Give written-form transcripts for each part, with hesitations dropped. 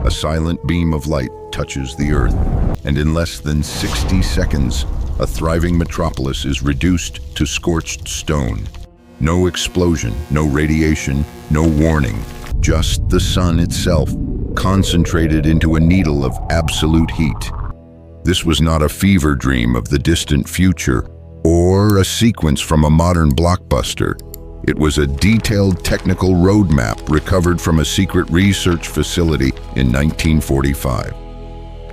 A silent beam of light touches the Earth, and in less than 60 seconds, a thriving metropolis is reduced to scorched stone. No explosion, no radiation, no warning, just the sun itself, concentrated into a needle of absolute heat. This was not a fever dream of the distant future, or a sequence from a modern blockbuster. It was a detailed technical roadmap recovered from a secret research facility in 1945.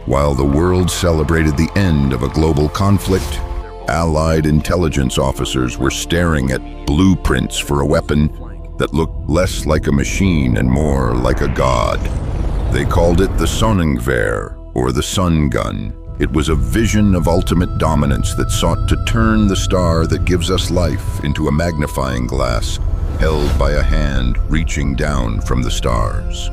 While the world celebrated the end of a global conflict, Allied intelligence officers were staring at blueprints for a weapon that looked less like a machine and more like a god. They called it the Sonnengewehr, or the sun gun. It was a vision of ultimate dominance that sought to turn the star that gives us life into a magnifying glass held by a hand reaching down from the stars.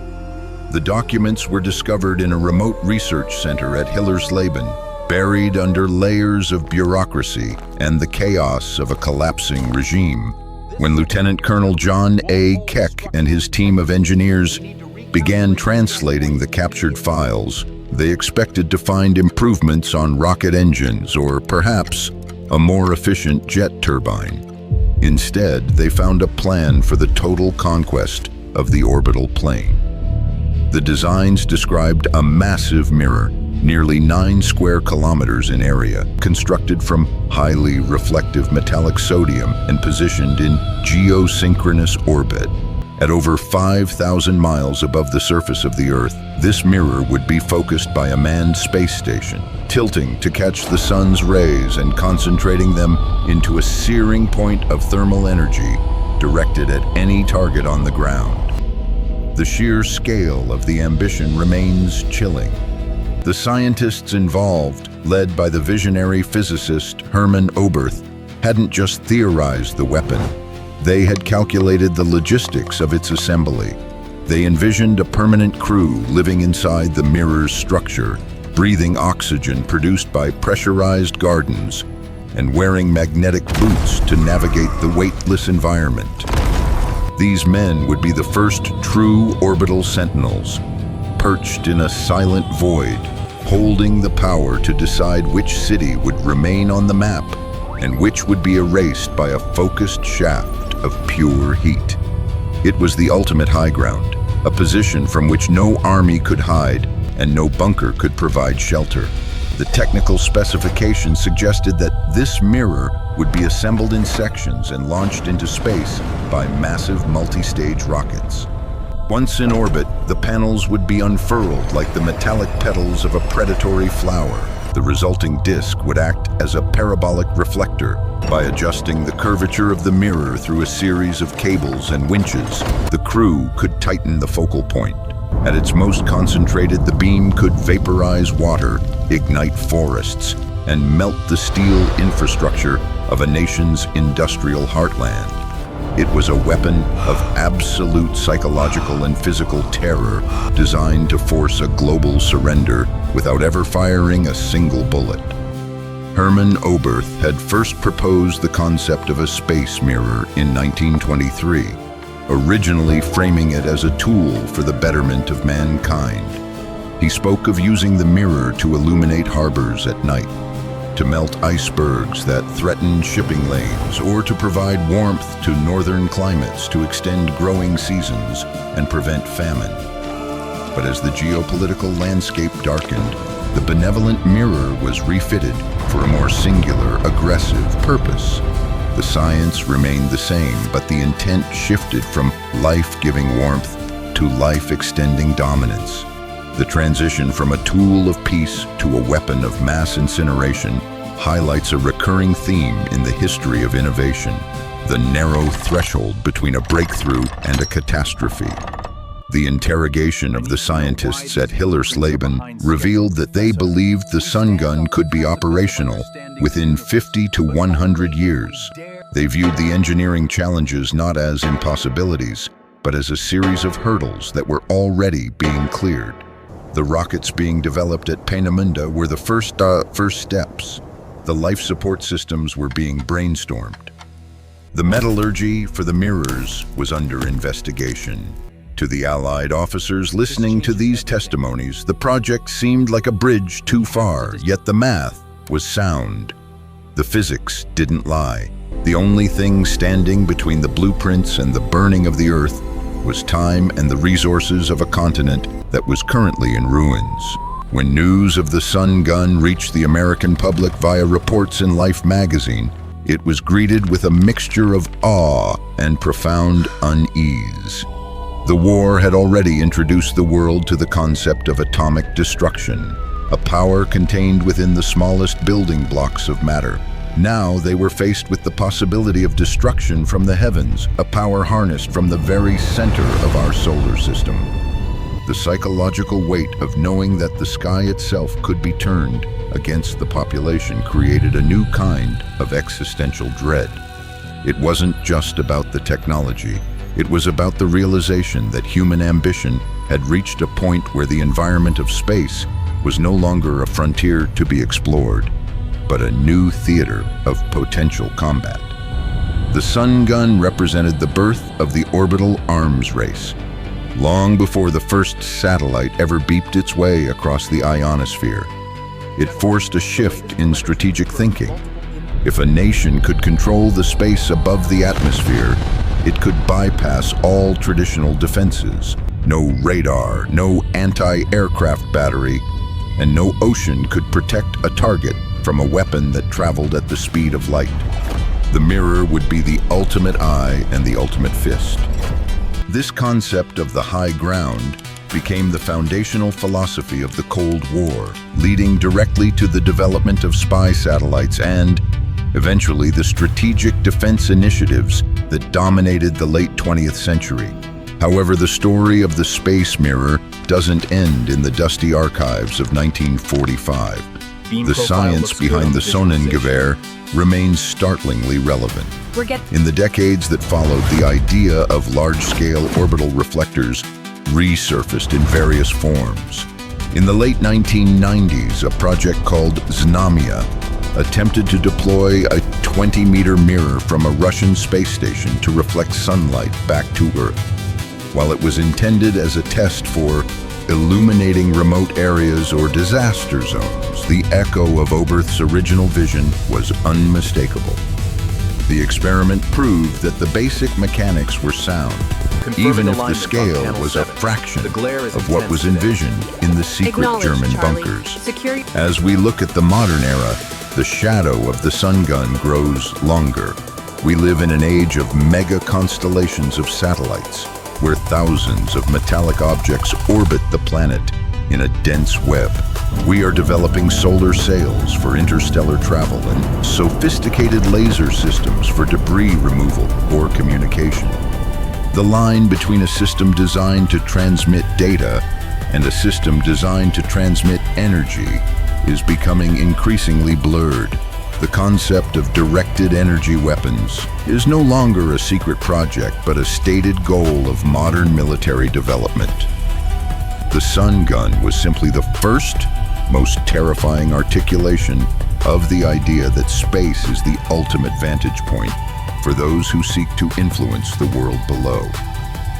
The documents were discovered in a remote research center at Hillersleben, buried under layers of bureaucracy and the chaos of a collapsing regime. When Lieutenant Colonel John A. Keck and his team of engineers began translating the captured files, they expected to find improvements on rocket engines or perhaps a more efficient jet turbine. Instead, they found a plan for the total conquest of the orbital plane. The designs described a massive mirror, nearly 9 square kilometers in area, constructed from highly reflective metallic sodium and positioned in geosynchronous orbit. At over 5,000 miles above the surface of the Earth, this mirror would be focused by a manned space station, tilting to catch the sun's rays and concentrating them into a searing point of thermal energy directed at any target on the ground. The sheer scale of the ambition remains chilling. The scientists involved, led by the visionary physicist Hermann Oberth, hadn't just theorized the weapon. They had calculated the logistics of its assembly. They envisioned a permanent crew living inside the mirror's structure, breathing oxygen produced by pressurized gardens, and wearing magnetic boots to navigate the weightless environment. These men would be the first true orbital sentinels, perched in a silent void, holding the power to decide which city would remain on the map and which would be erased by a focused shaft of pure heat. It was the ultimate high ground, a position from which no army could hide and no bunker could provide shelter. The technical specifications suggested that this mirror would be assembled in sections and launched into space by massive multi-stage rockets. Once in orbit, the panels would be unfurled like the metallic petals of a predatory flower. The resulting disc would act as a parabolic reflector. By adjusting the curvature of the mirror through a series of cables and winches, the crew could tighten the focal point. At its most concentrated, the beam could vaporize water, ignite forests, and melt the steel infrastructure of a nation's industrial heartland. It was a weapon of absolute psychological and physical terror, designed to force a global surrender without ever firing a single bullet. Hermann Oberth had first proposed the concept of a space mirror in 1923, originally framing it as a tool for the betterment of mankind. He spoke of using the mirror to illuminate harbors at night, to melt icebergs that threatened shipping lanes, or to provide warmth to northern climates to extend growing seasons and prevent famine. But as the geopolitical landscape darkened, the benevolent mirror was refitted for a more singular, aggressive purpose. The science remained the same, but the intent shifted from life-giving warmth to life-extending dominance. The transition from a tool of peace to a weapon of mass incineration highlights a recurring theme in the history of innovation: the narrow threshold between a breakthrough and a catastrophe. The interrogation of the scientists at Hillersleben revealed that they believed the sun gun could be operational within 50 to 100 years. They viewed the engineering challenges not as impossibilities, but as a series of hurdles that were already being cleared. The rockets being developed at Peenemünde were the first steps. The life support systems were being brainstormed. The metallurgy for the mirrors was under investigation. To the Allied officers listening to these testimonies, the project seemed like a bridge too far, yet the math was sound. The physics didn't lie. The only thing standing between the blueprints and the burning of the Earth was time and the resources of a continent that was currently in ruins. When news of the sun gun reached the American public via reports in Life magazine, it was greeted with a mixture of awe and profound unease. The war had already introduced the world to the concept of atomic destruction, a power contained within the smallest building blocks of matter. Now they were faced with the possibility of destruction from the heavens, a power harnessed from the very center of our solar system. The psychological weight of knowing that the sky itself could be turned against the population created a new kind of existential dread. It wasn't just about the technology. It was about the realization that human ambition had reached a point where the environment of space was no longer a frontier to be explored, but a new theater of potential combat. The sun gun represented the birth of the orbital arms race, long before the first satellite ever beeped its way across the ionosphere. It forced a shift in strategic thinking. If a nation could control the space above the atmosphere, it could bypass all traditional defenses. No radar, no anti-aircraft battery, and no ocean could protect a target from a weapon that traveled at the speed of light. The mirror would be the ultimate eye and the ultimate fist. This concept of the high ground became the foundational philosophy of the Cold War, leading directly to the development of spy satellites and, eventually, the strategic defense initiatives that dominated the late 20th century. However, the story of the space mirror doesn't end in the dusty archives of 1945. The science behind the Sonnengewehr remains startlingly relevant. In the decades that followed, the idea of large-scale orbital reflectors resurfaced in various forms. In the late 1990s, a project called Znamia attempted to deploy a 20-meter mirror from a Russian space station to reflect sunlight back to Earth. While it was intended as a test for illuminating remote areas or disaster zones, the echo of Oberth's original vision was unmistakable. The experiment proved that the basic mechanics were sound, even if the scale was a fraction of what was envisioned in the secret German bunkers. As we look at the modern era, the shadow of the sun gun grows longer. We live in an age of mega constellations of satellites, where thousands of metallic objects orbit the planet in a dense web. We are developing solar sails for interstellar travel and sophisticated laser systems for debris removal or communication. The line between a system designed to transmit data and a system designed to transmit energy is becoming increasingly blurred. The concept of directed energy weapons is no longer a secret project, but a stated goal of modern military development. The sun gun was simply the first, most terrifying articulation of the idea that space is the ultimate vantage point for those who seek to influence the world below.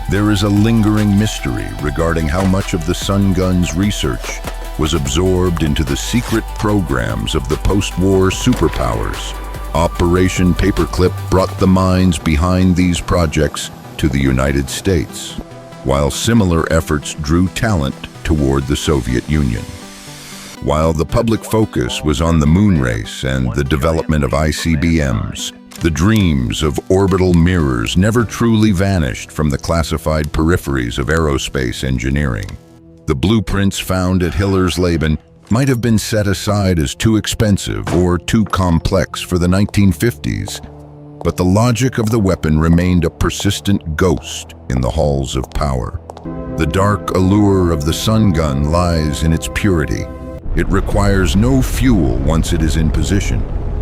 There is a lingering mystery regarding how much of the sun gun's research was absorbed into the secret programs of the post-war superpowers. Operation Paperclip brought the minds behind these projects to the United States, while similar efforts drew talent toward the Soviet Union. While the public focus was on the moon race and the development of ICBMs, the dreams of orbital mirrors never truly vanished from the classified peripheries of aerospace engineering. The blueprints found at Hillersleben might have been set aside as too expensive or too complex for the 1950s, but the logic of the weapon remained a persistent ghost in the halls of power. The dark allure of the sun gun lies in its purity. It requires no fuel once it is in position.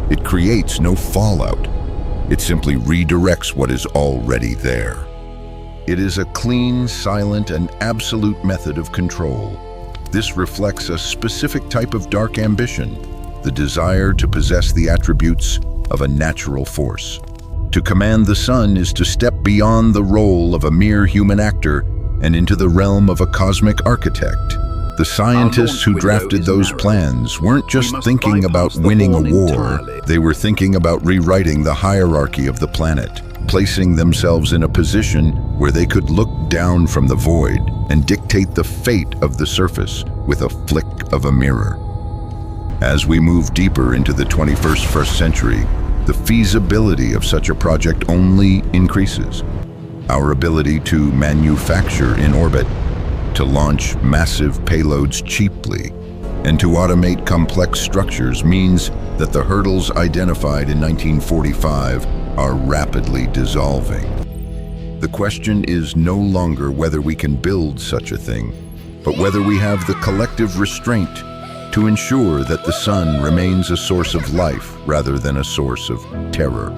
It creates no fallout. It simply redirects what is already there. It is a clean, silent, and absolute method of control. This reflects a specific type of dark ambition, the desire to possess the attributes of a natural force. To command the sun is to step beyond the role of a mere human actor and into the realm of a cosmic architect. The scientists who drafted those plans weren't just thinking about winning a war, they were thinking about rewriting the hierarchy of the planet, placing themselves in a position where they could look down from the void and dictate the fate of the surface with a flick of a mirror. As we move deeper into the 21st century, the feasibility of such a project only increases. Our ability to manufacture in orbit, to launch massive payloads cheaply, and to automate complex structures means that the hurdles identified in 1945 are rapidly dissolving. The question is no longer whether we can build such a thing, but whether we have the collective restraint to ensure that the sun remains a source of life rather than a source of terror.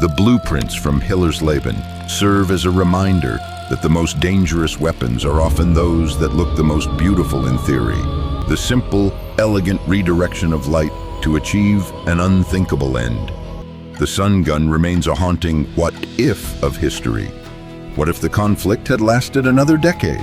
The blueprints from Hillersleben serve as a reminder that the most dangerous weapons are often those that look the most beautiful in theory. The simple, elegant redirection of light to achieve an unthinkable end. The sun gun remains a haunting what-if of history. What if the conflict had lasted another decade?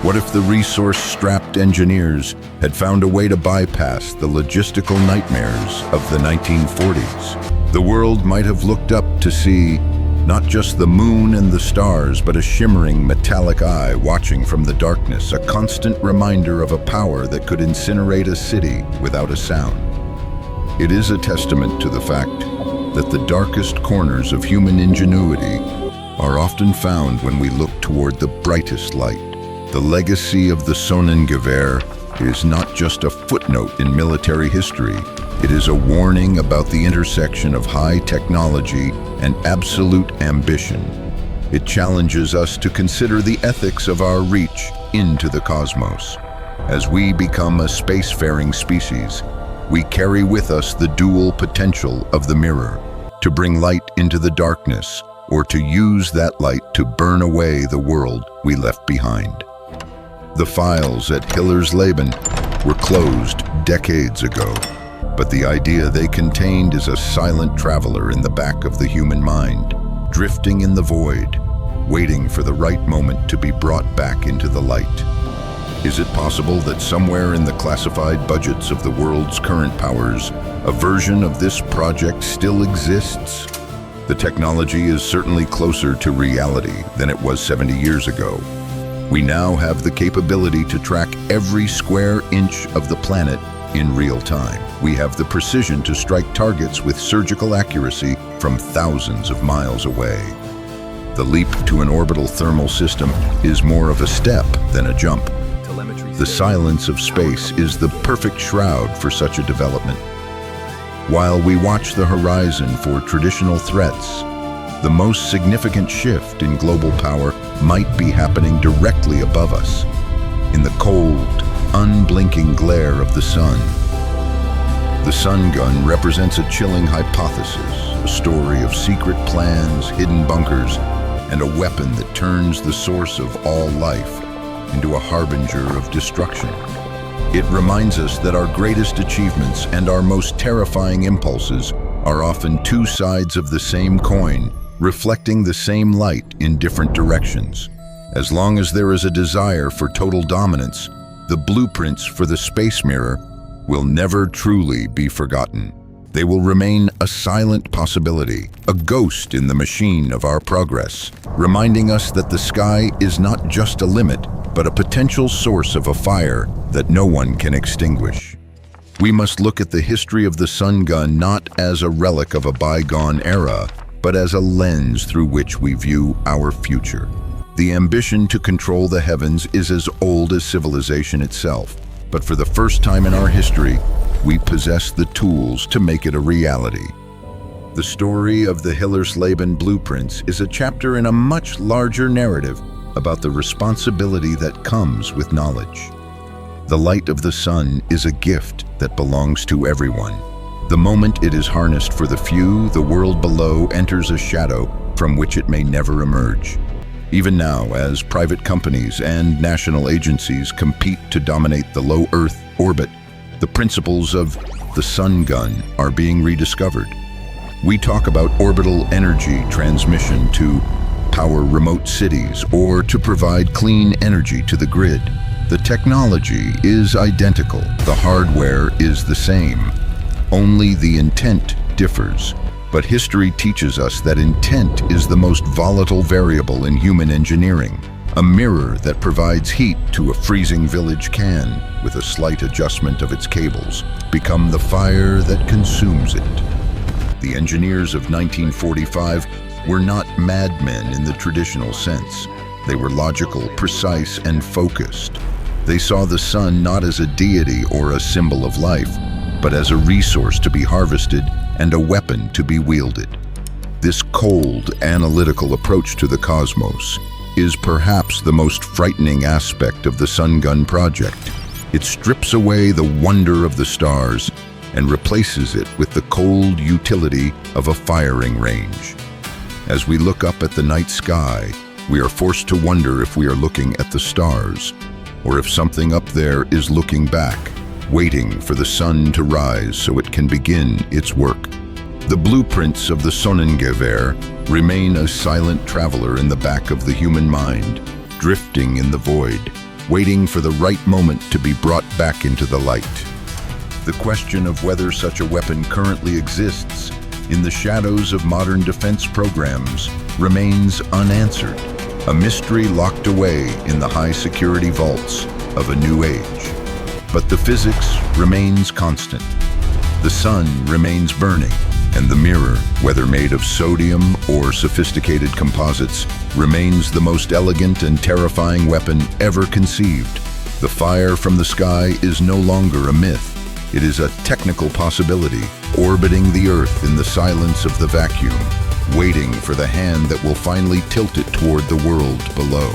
What if the resource-strapped engineers had found a way to bypass the logistical nightmares of the 1940s? The world might have looked up to see not just the moon and the stars, but a shimmering metallic eye watching from the darkness, a constant reminder of a power that could incinerate a city without a sound. It is a testament to the fact that the darkest corners of human ingenuity are often found when we look toward the brightest light. The legacy of the Sonnengewehr is not just a footnote in military history. It is a warning about the intersection of high technology and absolute ambition. It challenges us to consider the ethics of our reach into the cosmos. As we become a spacefaring species, we carry with us the dual potential of the mirror, to bring light into the darkness, or to use that light to burn away the world we left behind. The files at Hillersleben were closed decades ago, but the idea they contained is a silent traveler in the back of the human mind, drifting in the void, waiting for the right moment to be brought back into the light. Is it possible that somewhere in the classified budgets of the world's current powers, a version of this project still exists? The technology is certainly closer to reality than it was 70 years ago. We now have the capability to track every square inch of the planet in real time. We have the precision to strike targets with surgical accuracy from thousands of miles away. The leap to an orbital thermal system is more of a step than a jump. The silence of space is the perfect shroud for such a development. While we watch the horizon for traditional threats, the most significant shift in global power might be happening directly above us, in the cold, unblinking glare of the sun. The sun gun represents a chilling hypothesis, a story of secret plans, hidden bunkers, and a weapon that turns the source of all life into a harbinger of destruction. It reminds us that our greatest achievements and our most terrifying impulses are often two sides of the same coin, reflecting the same light in different directions. As long as there is a desire for total dominance, the blueprints for the space mirror will never truly be forgotten. They will remain a silent possibility, a ghost in the machine of our progress, reminding us that the sky is not just a limit, but a potential source of a fire that no one can extinguish. We must look at the history of the sun gun not as a relic of a bygone era, but as a lens through which we view our future. The ambition to control the heavens is as old as civilization itself, but for the first time in our history, we possess the tools to make it a reality. The story of the Hillersleben blueprints is a chapter in a much larger narrative about the responsibility that comes with knowledge. The light of the sun is a gift that belongs to everyone. The moment it is harnessed for the few, the world below enters a shadow from which it may never emerge. Even now, as private companies and national agencies compete to dominate the low Earth orbit, the principles of the sun gun are being rediscovered. We talk about orbital energy transmission to power remote cities or to provide clean energy to the grid. The technology is identical. The hardware is the same. Only the intent differs. But history teaches us that intent is the most volatile variable in human engineering. A mirror that provides heat to a freezing village can, with a slight adjustment of its cables, become the fire that consumes it. The engineers of 1945 were not madmen in the traditional sense. They were logical, precise, and focused. They saw the sun not as a deity or a symbol of life, but as a resource to be harvested and a weapon to be wielded. This cold, analytical approach to the cosmos is perhaps the most frightening aspect of the Sun Gun project. It strips away the wonder of the stars and replaces it with the cold utility of a firing range. As we look up at the night sky, we are forced to wonder if we are looking at the stars, or if something up there is looking back, waiting for the sun to rise so it can begin its work. The blueprints of the Sonnengewehr remain a silent traveler in the back of the human mind, drifting in the void, waiting for the right moment to be brought back into the light. The question of whether such a weapon currently exists in the shadows of modern defense programs remains unanswered, a mystery locked away in the high-security vaults of a new age. But the physics remains constant. The sun remains burning, and the mirror, whether made of sodium or sophisticated composites, remains the most elegant and terrifying weapon ever conceived. The fire from the sky is no longer a myth. It is a technical possibility, orbiting the Earth in the silence of the vacuum, waiting for the hand that will finally tilt it toward the world below.